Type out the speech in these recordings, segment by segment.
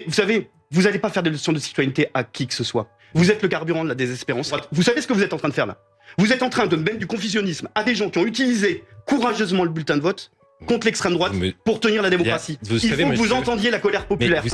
Vous savez, vous n'allez pas faire des leçons de citoyenneté à qui que ce soit. Vous êtes le carburant de la désespérance. Vous savez ce que vous êtes en train de faire là? Vous êtes en train de mettre du confusionnisme à des gens qui ont utilisé courageusement le bulletin de vote contre l'extrême droite pour tenir la démocratie. Il faut que vous entendiez la colère populaire.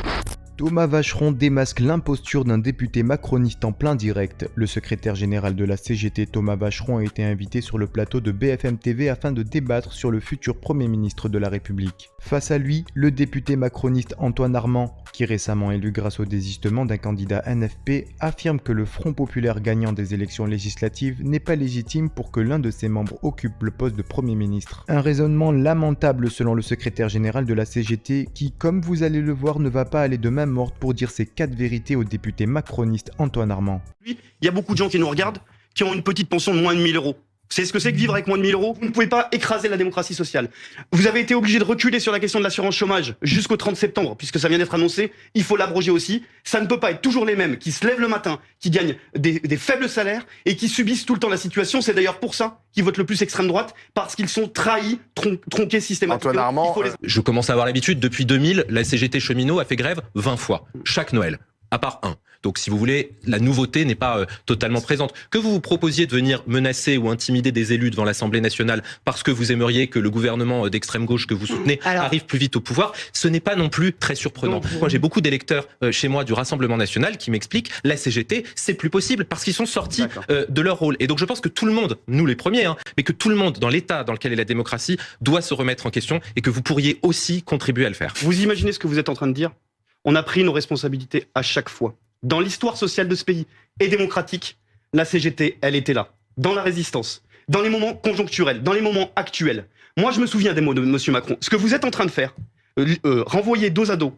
Thomas Vacheron démasque l'imposture d'un député macroniste en plein direct. Le secrétaire général de la CGT, Thomas Vacheron, a été invité sur le plateau de BFM TV afin de débattre sur le futur Premier ministre de la République. Face à lui, le député macroniste Antoine Armand, qui récemment élu grâce au désistement d'un candidat NFP, affirme que le Front populaire gagnant des élections législatives n'est pas légitime pour que l'un de ses membres occupe le poste de Premier ministre. Un raisonnement lamentable selon le secrétaire général de la CGT qui, comme vous allez le voir, ne va pas aller de main morte pour dire ces 4 vérités au député macroniste Antoine Armand. Il y a beaucoup de gens qui nous regardent qui ont une petite pension de moins de 1000 euros. Vous savez ce que c'est que vivre avec moins de 1000 euros? Vous ne pouvez pas écraser la démocratie sociale. Vous avez été obligé de reculer sur la question de l'assurance chômage jusqu'au 30 septembre, puisque ça vient d'être annoncé. Il faut l'abroger aussi. Ça ne peut pas être toujours les mêmes qui se lèvent le matin, qui gagnent des faibles salaires et qui subissent tout le temps la situation. C'est d'ailleurs pour ça qu'ils votent le plus extrême droite, parce qu'ils sont trahis, tronqués systématiquement. Antoine Armand, Je commence à avoir l'habitude. Depuis 2000, la CGT cheminot a fait grève 20 fois, chaque Noël, à part un. Donc, si vous voulez, la nouveauté n'est pas totalement présente. Que vous vous proposiez de venir menacer ou intimider des élus devant l'Assemblée nationale parce que vous aimeriez que le gouvernement d'extrême gauche que vous soutenez arrive plus vite au pouvoir, ce n'est pas non plus très surprenant. Moi, j'ai beaucoup d'électeurs chez moi du Rassemblement national qui m'expliquent la CGT, c'est plus possible parce qu'ils sont sortis de leur rôle. Et donc, je pense que tout le monde, nous les premiers, mais que tout le monde dans l'état dans lequel est la démocratie doit se remettre en question et que vous pourriez aussi contribuer à le faire. Vous imaginez ce que vous êtes en train de dire? On a pris nos responsabilités à chaque fois. Dans l'histoire sociale de ce pays et démocratique, la CGT, elle était là, dans la résistance, dans les moments conjoncturels, dans les moments actuels. Moi, je me souviens des mots de M. Macron. Ce que vous êtes en train de faire, renvoyer dos à dos,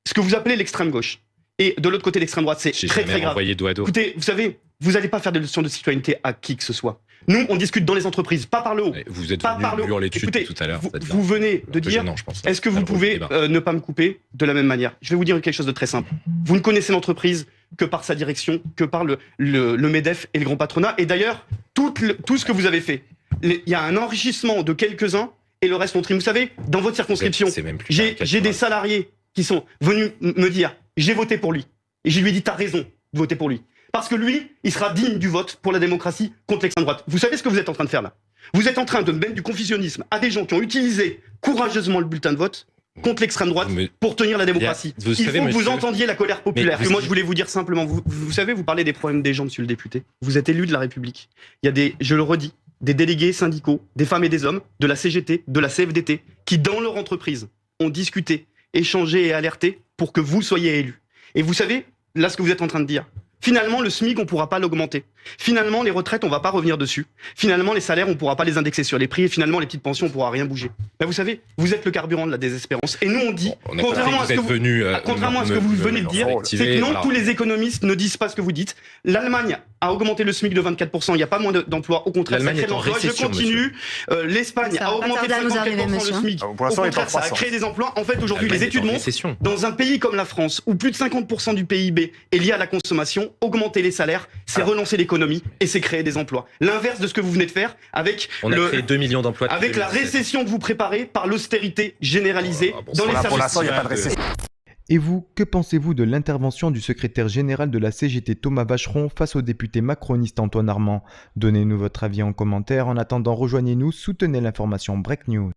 ce que vous appelez l'extrême gauche, et de l'autre côté l'extrême droite, c'est très très grave. Dos à dos. Écoutez, vous savez, vous n'allez pas faire des leçons de citoyenneté à qui que ce soit. Nous, on discute dans les entreprises, pas par le haut. Vous êtes pas par le venu haut. hurler dessus Écoutez, tout à l'heure. vous venez de dire, est-ce que vous pouvez ne pas me couper de la même manière? Je vais vous dire quelque chose de très simple. Vous ne connaissez l'entreprise que par sa direction, que par le MEDEF et le grand patronat. Et d'ailleurs, tout ce que vous avez fait, il y a un enrichissement de quelques-uns et le reste on trie. Vous savez, dans votre circonscription, j'ai des salariés qui sont venus me dire, j'ai voté pour lui. Et je lui ai dit, t'as raison de voter pour lui. Parce que lui, il sera digne du vote pour la démocratie contre l'extrême droite. Vous savez ce que vous êtes en train de faire là? Vous êtes en train de mettre du confusionnisme à des gens qui ont utilisé courageusement le bulletin de vote contre l'extrême droite pour tenir la démocratie. Il faut que vous entendiez la colère populaire. Moi, je voulais vous dire simplement, vous savez, vous parlez des problèmes des gens, monsieur le député. Vous êtes élu de la République. Il y a des, je le redis, des délégués syndicaux, des femmes et des hommes, de la CGT, de la CFDT, qui dans leur entreprise ont discuté, échangé et alerté pour que vous soyez élu. Et vous savez, là, ce que vous êtes en train de dire, finalement, le SMIC, on ne pourra pas l'augmenter. Finalement, les retraites, on ne va pas revenir dessus. Finalement, les salaires, on ne pourra pas les indexer sur les prix. Et finalement, les petites pensions, on ne pourra rien bouger. Ben, vous savez, vous êtes le carburant de la désespérance. Et nous, on dit, contrairement à ce que vous venez de dire, c'est que non, tous les économistes ne disent pas ce que vous dites. L'Allemagne a augmenté le SMIC de 24%. Il n'y a pas moins d'emplois. Au contraire, ça crée de l'emploi. Je continue. L'Espagne a augmenté de 54% le SMIC. Au contraire, ça a créé des emplois. En fait, aujourd'hui, les études montrent, dans un pays comme la France, où plus de 50% du PIB est lié à la consommation, augmenter les salaires, c'est relancer l'économie et c'est créer des emplois. L'inverse de ce que vous venez de faire avec créé 2 millions d'emplois avec la récession que vous préparez par l'austérité généralisée dans les services. Pour l'instant, il n'y a pas de récession. Et vous, que pensez-vous de l'intervention du secrétaire général de la CGT Thomas Vacheron face au député macroniste Antoine Armand? Donnez-nous votre avis en commentaire. En attendant, rejoignez-nous, soutenez l'information Break News.